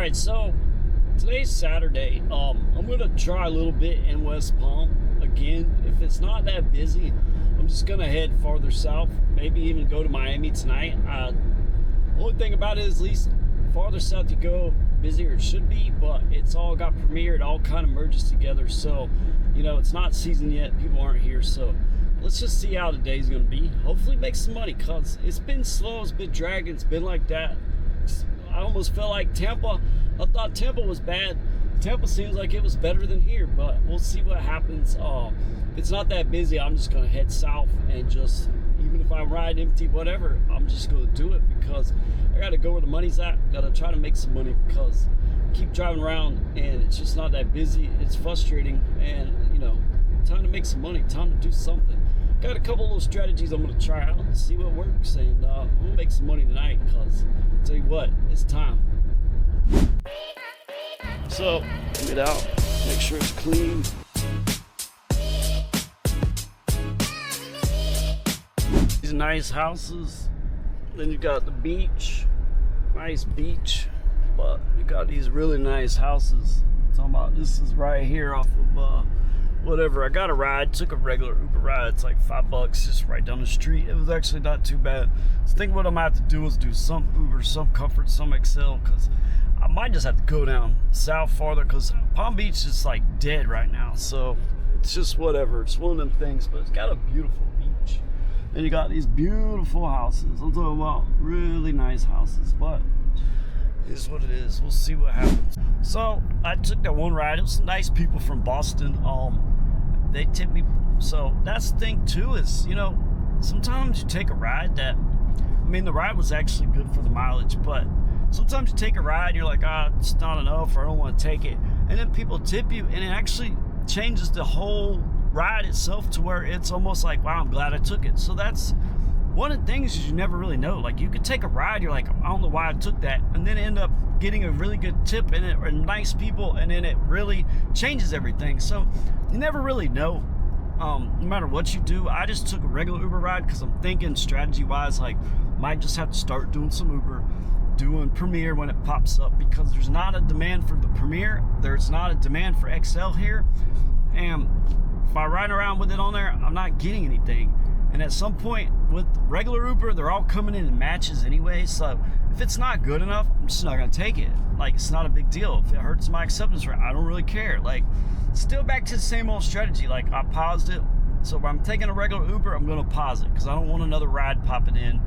Alright, so today's Saturday. I'm gonna try a little bit in West Palm again. If it's not that busy, I'm just gonna head farther south, maybe even go to Miami tonight. Only thing about it is, at least farther south you go, busier it should be, but it's all got premiere, it all kind of merges together. So, you know, it's not season yet, people aren't here, so let's just see how the day's gonna be. Hopefully make some money, cause it's been slow, it's been dragging, it's been like that. I almost felt like Tampa. I thought Tampa was bad. Tampa seems like it was better than here, but we'll see what happens. If it's not that busy, I'm just gonna head south and just, even if I ride empty, whatever, I'm just gonna do it because I gotta go where the money's at. Gotta try to make some money because I keep driving around and it's just not that busy. It's frustrating, and you know, time to make some money, time to do something. Got a couple little strategies I'm gonna try out and see what works, and I'm gonna make some money tonight because I'll tell you what, it's time. So, get out, make sure it's clean. These nice houses, then you got the beach, nice beach, but you got these really nice houses. I'm talking about, this is right here off of whatever. I got a ride, took a regular Uber ride. It's like $5 just right down the street. It was actually not too bad. So I think what I'm gonna have to do is do some Uber, some Comfort, some XL, because I might just have to go down south farther because Palm Beach is like dead right now. So it's just whatever. It's one of them things, but it's got a beautiful beach. And you got these beautiful houses. I'm talking about really nice houses, but it is what it is. We'll see what happens. So I took that one ride. It was some nice people from Boston. They tipped me. So that's the thing too, is, you know, sometimes you take a ride that, I mean, the ride was actually good for the mileage, but sometimes you take a ride and you're like, it's not enough, or I don't want to take it. And then people tip you, and it actually changes the whole ride itself to where it's almost like, wow, I'm glad I took it. So that's one of the things is you never really know. Like, you could take a ride, you're like, I don't know why I took that, and then end up getting a really good tip in it, or nice people, and then it really changes everything. So you never really know. No matter what you do. I just took a regular Uber ride because I'm thinking strategy wise, like, might just have to start doing some Uber, doing Premier when it pops up, because there's not a demand for the Premier, there's not a demand for XL here, and if I ride around with it on there, I'm not getting anything. And at some point with regular Uber, they're all coming in matches anyway, so if it's not good enough, I'm just not gonna take it. Like, it's not a big deal. If it hurts my acceptance rate, I don't really care. Like, still back to the same old strategy. Like, I paused it, so if I'm taking a regular Uber, I'm gonna pause it because I don't want another ride popping in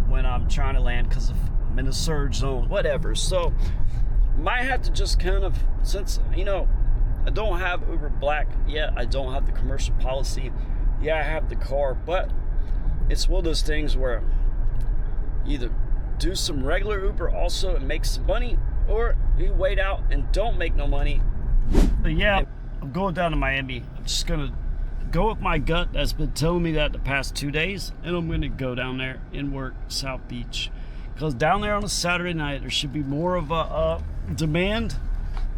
when I'm trying to land, because if I'm in a surge zone, whatever. So might have to just kind of, since, you know, I don't have Uber Black yet, I don't have the commercial policy, yeah, I have the car, but it's one of those things where either do some regular Uber also and make some money, or you wait out and don't make no money. But yeah, I'm going down to Miami. I'm just gonna go with my gut that's been telling me that the past 2 days, and I'm gonna go down there and work South Beach, because down there on a Saturday night there should be more of a demand.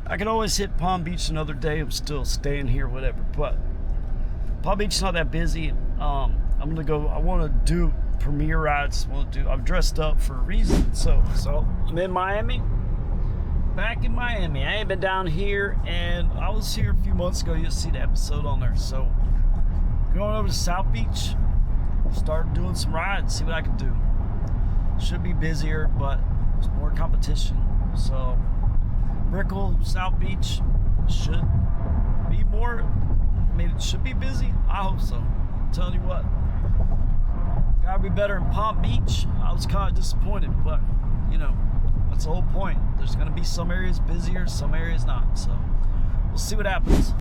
I can always hit Palm Beach another day. I'm still staying here, whatever, but Palm Beach is not that busy. I'm gonna go. I want to do Premier rides. I'm dressed up for a reason. So I'm in Miami. Back in Miami. I ain't been down here, and I was here a few months ago. You'll see the episode on there. So going over to South Beach, start doing some rides. See what I can do. Should be busier, but there's more competition. So Brickell, South Beach should be more. I mean, it should be busy. I hope so. I'm telling you what. Gotta be better in Palm Beach. I was kind of disappointed, but, you know, that's the whole point. There's gonna be some areas busier, some areas not. So we'll see what happens.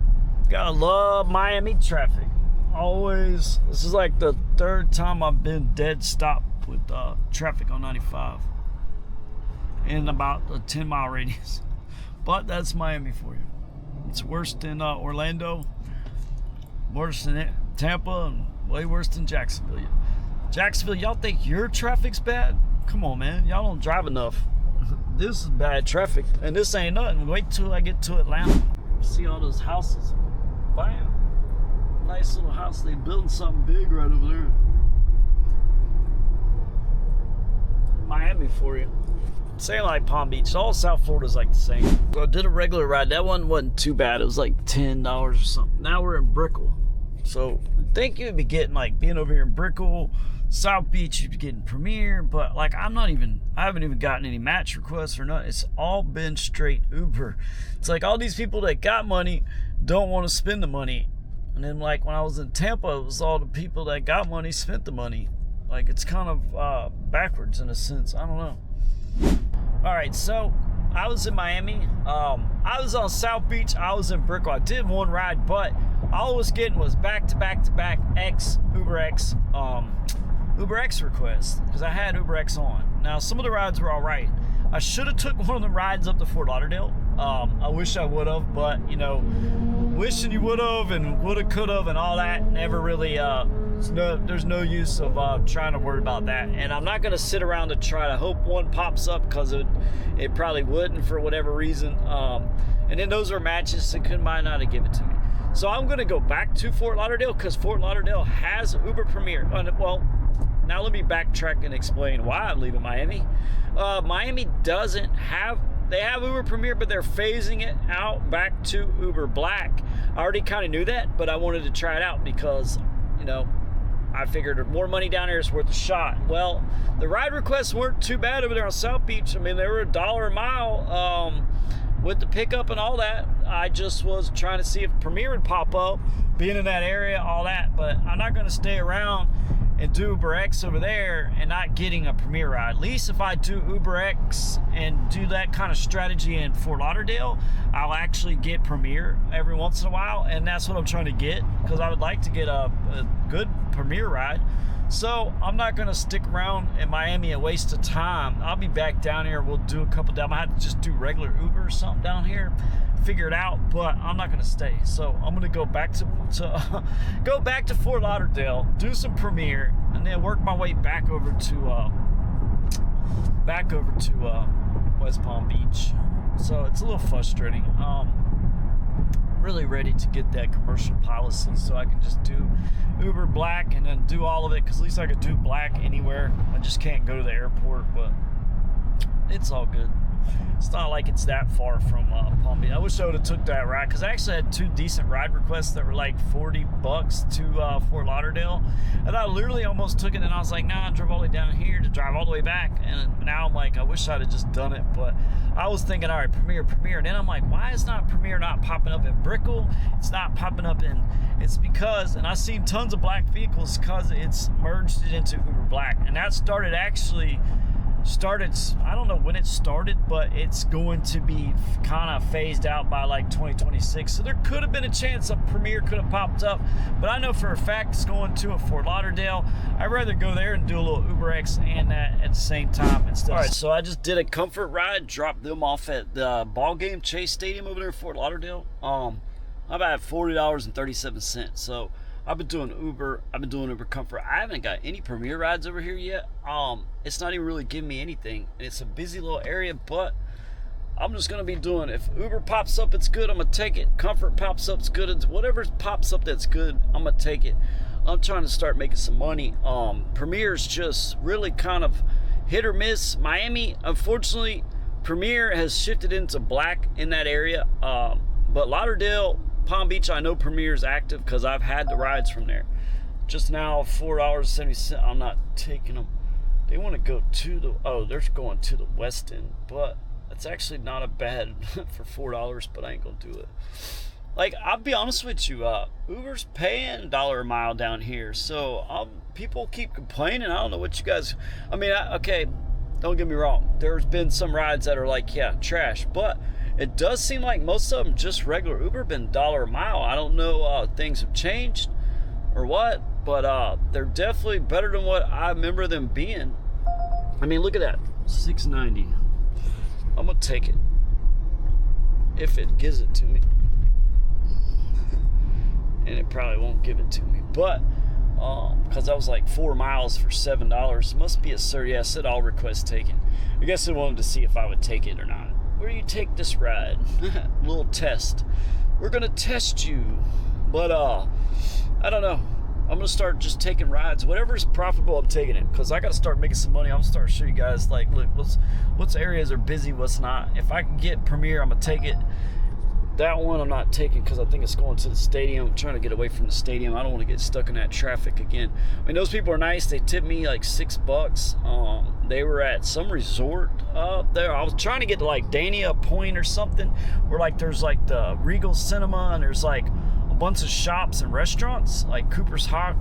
Gotta love Miami traffic. Always. This is like the third time I've been dead stopped with traffic on 95 in about a 10-mile radius. But that's Miami for you. It's worse than Orlando. Worse than Tampa, and way worse than Jacksonville. Jacksonville, y'all think your traffic's bad? Come on, man. Y'all don't drive enough. This is bad traffic, and this ain't nothing. Wait till I get to Atlanta. See all those houses. Bam. Nice little house. They building something big right over there. Miami for you. Same like Palm Beach. All South Florida's like the same. So I did a regular ride. That one wasn't too bad. It was like $10 or something. Now we're in Brickell. So think you'd be getting like being over here in Brickell, South Beach, you'd be getting Premier, but like I haven't even gotten any match requests or nothing. It's all been straight Uber. It's like all these people that got money don't want to spend the money. And then like when I was in Tampa, it was all the people that got money spent the money. Like it's kind of backwards in a sense. I don't know. All right, so I was in Miami. I was on South Beach. I was in Brickell. I did one ride, but all I was getting was back-to-back UberX requests because I had UberX on. Now, some of the rides were all right. I should have took one of the rides up to Fort Lauderdale. I wish I would have, but, you know, wishing you would have and would have, could have and all that never really, there's no use of trying to worry about that. And I'm not going to sit around to try to hope one pops up because it probably wouldn't for whatever reason. And then those are matches that might not have given it to me. So I'm going to go back to Fort Lauderdale because Fort Lauderdale has Uber Premier. Well, now let me backtrack and explain why I'm leaving Miami. Miami doesn't have, they have Uber Premier, but they're phasing it out back to Uber Black. I already kind of knew that, but I wanted to try it out because, you know, I figured more money down here is worth a shot. Well, the ride requests weren't too bad over there on South Beach. I mean, they were $1 a mile with the pickup and all that. I just was trying to see if Premier would pop up, being in that area, all that. But I'm not going to stay around and do UberX over there and not getting a Premier ride. At least if I do UberX and do that kind of strategy in Fort Lauderdale, I'll actually get Premier every once in a while, and that's what I'm trying to get because I would like to get a good Premier ride. So I'm not going to stick around in Miami and waste the time. I'll be back down here. We'll do a couple down. I have to just do regular Uber or something down here, figure it out. But I'm not going to stay. So I'm going to go back to go back to Fort Lauderdale, do some Premier, and then work my way back over to West Palm Beach. So it's a little frustrating. Really ready to get that commercial policy so I can just do Uber Black and then do all of it, because at least I could do Black anywhere. I just can't go to the airport, but it's all good. It's not like it's that far from Palm Beach. I wish I would have took that ride because I actually had 2 decent ride requests that were like $40 to Fort Lauderdale, and I literally almost took it, and I was like, nah, I drove all the way down here to drive all the way back, and now I'm like, I wish I'd have just done it. But I was thinking, all right, Premier, and then I'm like, why is Premier not popping up in Brickell? It's not popping up in, it's because, and I've seen tons of black vehicles because it's merged it into Uber Black, and that started, I don't know when it started, but it's going to be kind of phased out by like 2026. So there could have been a chance a Premier could have popped up, but I know for a fact it's going to a Fort Lauderdale. I'd rather go there and do a little UberX and that at the same time instead. All right, so I just did a comfort ride, dropped them off at the ball game Chase Stadium over there in Fort Lauderdale. I'm at $40.37. So I've been doing Uber Comfort. I haven't got any Premier rides over here yet. It's not even really giving me anything. It's a busy little area, but I'm just gonna be doing, if Uber pops up, it's good, I'm gonna take it. Comfort pops up, it's good. It's whatever pops up that's good, I'm gonna take it. I'm trying to start making some money. Premier's just really kind of hit or miss. Miami, unfortunately, Premier has shifted into Black in that area. But Lauderdale, Palm Beach, I know Premier is active because I've had the rides from there. Just now, $4.70. I'm not taking them. They want to go to the, they're going to the West End, but it's actually not a bad for $4, but I ain't gonna do it. Like, I'll be honest with you, Uber's paying $1 a mile down here, so people keep complaining. I don't know what you guys, okay, don't get me wrong. There's been some rides that are like, yeah, trash, but it does seem like most of them just regular Uber been $1 a mile. I don't know things have changed or what, but they're definitely better than what I remember them being. I mean, look at that, $6.90. I'm gonna take it if it gives it to me, and it probably won't give it to me. But because I was like 4 miles for $7, must be a yeah, it said all requests taken. I guess I wanted to see if I would take it or not. Where do you take this ride? Little test. We're gonna test you, but I don't know. I'm gonna start just taking rides. Whatever's profitable, I'm taking it, because I gotta start making some money. I'm gonna start showing you guys, like, look, what's areas are busy, what's not. If I can get Premier, I'm gonna take it. That one I'm not taking because I think it's going to the stadium. I'm trying to get away from the stadium. I don't want to get stuck in that traffic again. I mean, those people are nice. They tipped me like $6. They were at some resort up there. I was trying to get to like Dania Point or something, where like there's like the Regal Cinema and there's like a bunch of shops and restaurants, like Cooper's Hawk,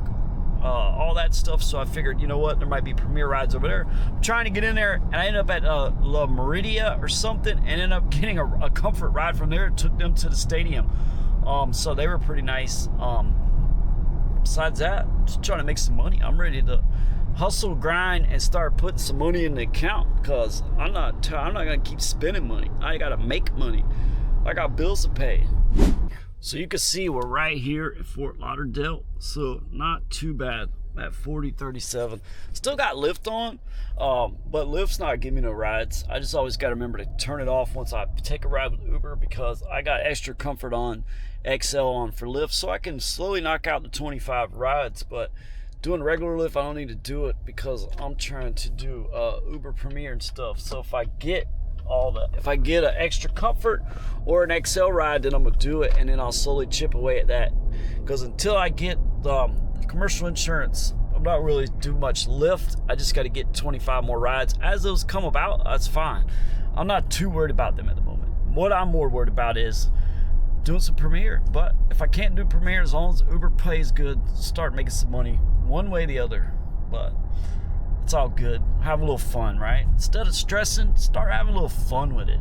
all that stuff. So I figured, you know what, there might be Premier rides over there. I'm trying to get in there, and I ended up at La Meridia or something, and ended up getting a comfort ride from there. It took them to the stadium. So they were pretty nice. Besides that, just trying to make some money. I'm ready to hustle, grind, and start putting some money in the account, because I'm not gonna keep spending money. I gotta make money. I got bills to pay. So you can see we're right here at Fort Lauderdale, so not too bad at 4037. Still got Lyft on, but Lyft's not giving me no rides. I just always got to remember to turn it off once I take a ride with Uber, because I got extra comfort on XL on for Lyft, so I can slowly knock out the 25 rides. But doing regular Lyft, I don't need to do it because I'm trying to do Uber Premier and stuff. So if I get an extra comfort or an XL ride, then I'm gonna do it, and then I'll slowly chip away at that, because until I get commercial insurance, I'm not really doing much Lyft. I just got to get 25 more rides. As those come about, that's fine. I'm not too worried about them at the moment. What I'm more worried about is doing some Premier. But if I can't do Premier, as long as Uber pays good, start making some money one way or the other. But it's all good. Have a little fun, right? Instead of stressing, start having a little fun with it.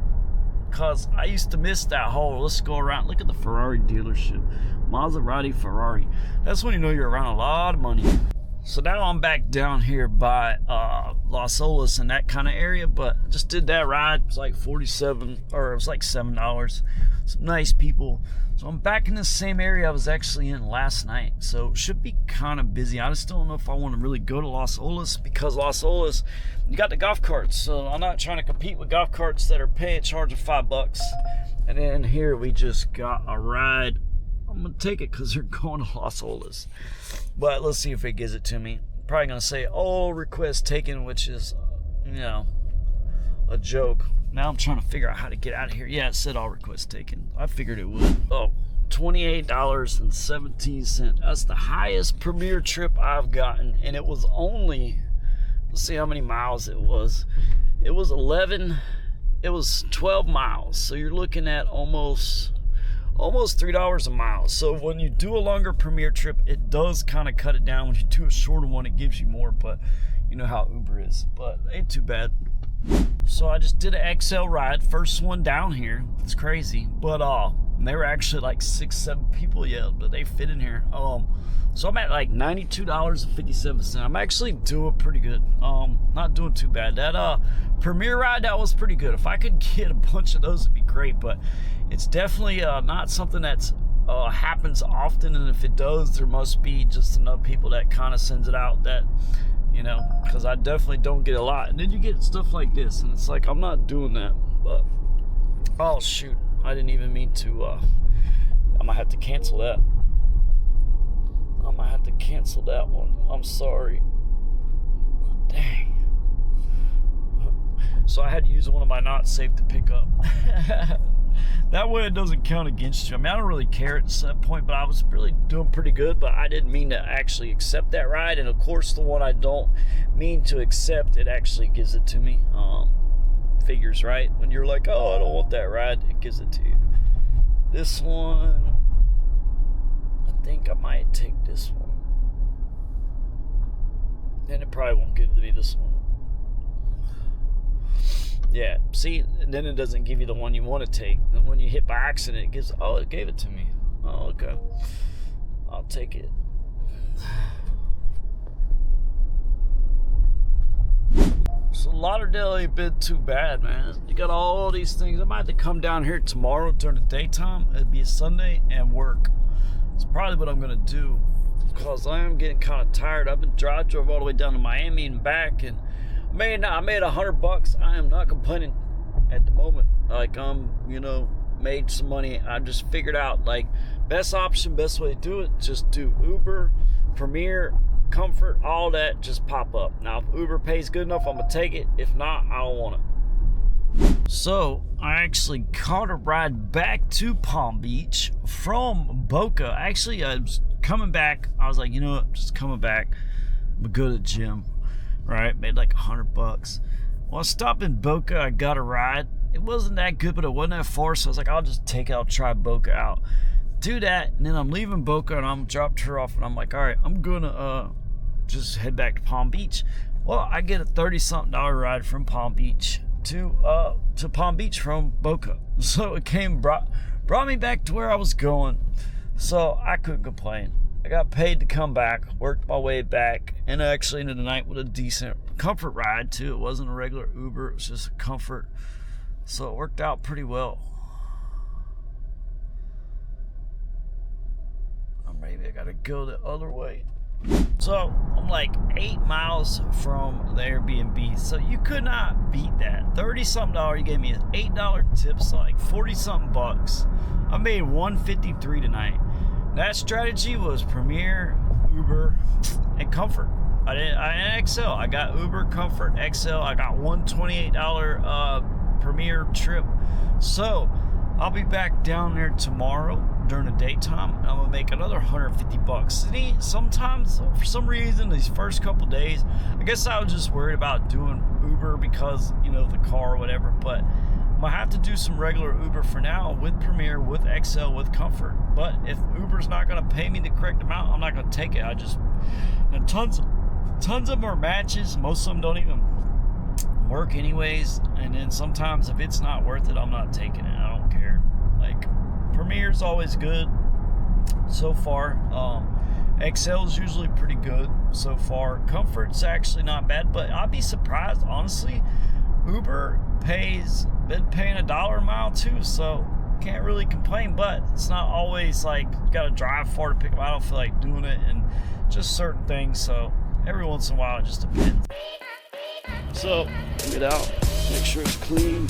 Because I used to miss that whole, let's go around. Look at the Ferrari dealership. Maserati Ferrari. That's when you know you're around a lot of money. So now I'm back down here by Las Olas and that kind of area, but I just did that ride. It was like $7. Some nice people. So I'm back in the same area I was actually in last night. So it should be kind of busy. I just don't know if I want to really go to Las Olas, because Las Olas, you got the golf carts. So I'm not trying to compete with golf carts that are charging $5. And then here we just got a ride. I'm gonna take it because they're going to Las Olas. But let's see if it gives it to me. Probably gonna say, oh, request taken, which is, a joke. Now I'm trying to figure out how to get out of here. Yeah, it said all requests taken. I figured it would. Oh, $28.17. That's the highest Premier trip I've gotten, and it was only, let's see how many miles it was. It was 12 miles. So you're looking at almost $3 a mile. So when you do a longer Premier trip, it does kind of cut it down. When you do a shorter one, it gives you more, but you know how Uber is. But ain't too bad. So I just did an XL ride, first one down here. It's crazy, but they were actually like 6-7 people, yeah, but they fit in here. So I'm at like $92.57. I'm actually doing pretty good. Not doing too bad. That Premier ride, that was pretty good. If I could get a bunch of those, it'd be great. But it's definitely not something that's happens often. And if it does, there must be just enough people that kind of sends it out that, because I definitely don't get a lot. And then you get stuff like this, and it's like, I'm not doing that. But oh shoot, I didn't even mean to. I might have to cancel that. I might have to cancel that one. I'm sorry. Dang. So I had to use one of my not safe to pick up. That way it doesn't count against you. I mean, I don't really care at that point, but I was really doing pretty good, but I didn't mean to actually accept that ride. And of course, the one I don't mean to accept, it actually gives it to me. Figures, right? When you're like, oh, I don't want that ride, it gives it to you. This one, I think I might take this one. And it probably won't give me this one. Yeah, see, and then it doesn't give you the one you want to take. And when you hit by accident, it gives, oh, it gave it to me. Oh, okay. I'll take it. So Lauderdale ain't been too bad, man. You got all these things. I might have to come down here tomorrow during the daytime. It'd be a Sunday and work. It's probably what I'm gonna do, because I am getting kind of tired. I've been drove all the way down to Miami and back, and I made $100. I am not complaining at the moment. Like, I'm made some money. I just figured out like best option, best way to do it, just do Uber, Premier, Comfort, all that just pop up. Now if Uber pays good enough, I'm gonna take it. If not, I don't want it. So I actually caught a ride back to Palm Beach from Boca. Actually, I was coming back. I was like, you know what, just coming back. I'm gonna go to the gym, right? Made like $100. Well, I stopped in Boca. I got a ride. It wasn't that good, but it wasn't that far. So I was like, I'll try Boca out. Do that, and then I'm leaving Boca, and I'm dropped her off, and I'm like, all right, I'm gonna just head back to Palm Beach. Well, I get a $30-something ride from Palm Beach to Palm Beach from Boca. So it brought me back to where I was going. So I couldn't complain. I got paid to come back, worked my way back, and I actually ended the night with a decent Comfort ride too. It wasn't a regular Uber, it was just a Comfort. So it worked out pretty well. Maybe I gotta go the other way. So I'm like 8 miles from the Airbnb, so you could not beat that. $30-something, you gave me an $8 tip, so like 40-something bucks. I made $153 tonight. That strategy was Premier, Uber, and Comfort. I didn't XL. I got Uber, Comfort, XL. I got $128 Premier trip. So I'll be back down there tomorrow during the daytime, and I'm gonna make another $150. Sometimes, for some reason, these first couple days, I guess I was just worried about doing Uber because, you know, the car or whatever, but I'm gonna have to do some regular Uber for now with Premier, with XL, with Comfort. But if Uber's not gonna pay me the correct amount, I'm not gonna take it. Tons of them are matches. Most of them don't even work anyways, and then sometimes if it's not worth it, I'm not taking it. I don't care. Like, Premier's always good so far. XL's usually pretty good so far. Comfort's actually not bad, but I'd be surprised, honestly. Uber been paying $1 a mile too, so can't really complain. But it's not always like you gotta drive far to pick them. I don't feel like doing it, and just certain things. So every once in a while, it just depends. So, get out, make sure it's clean.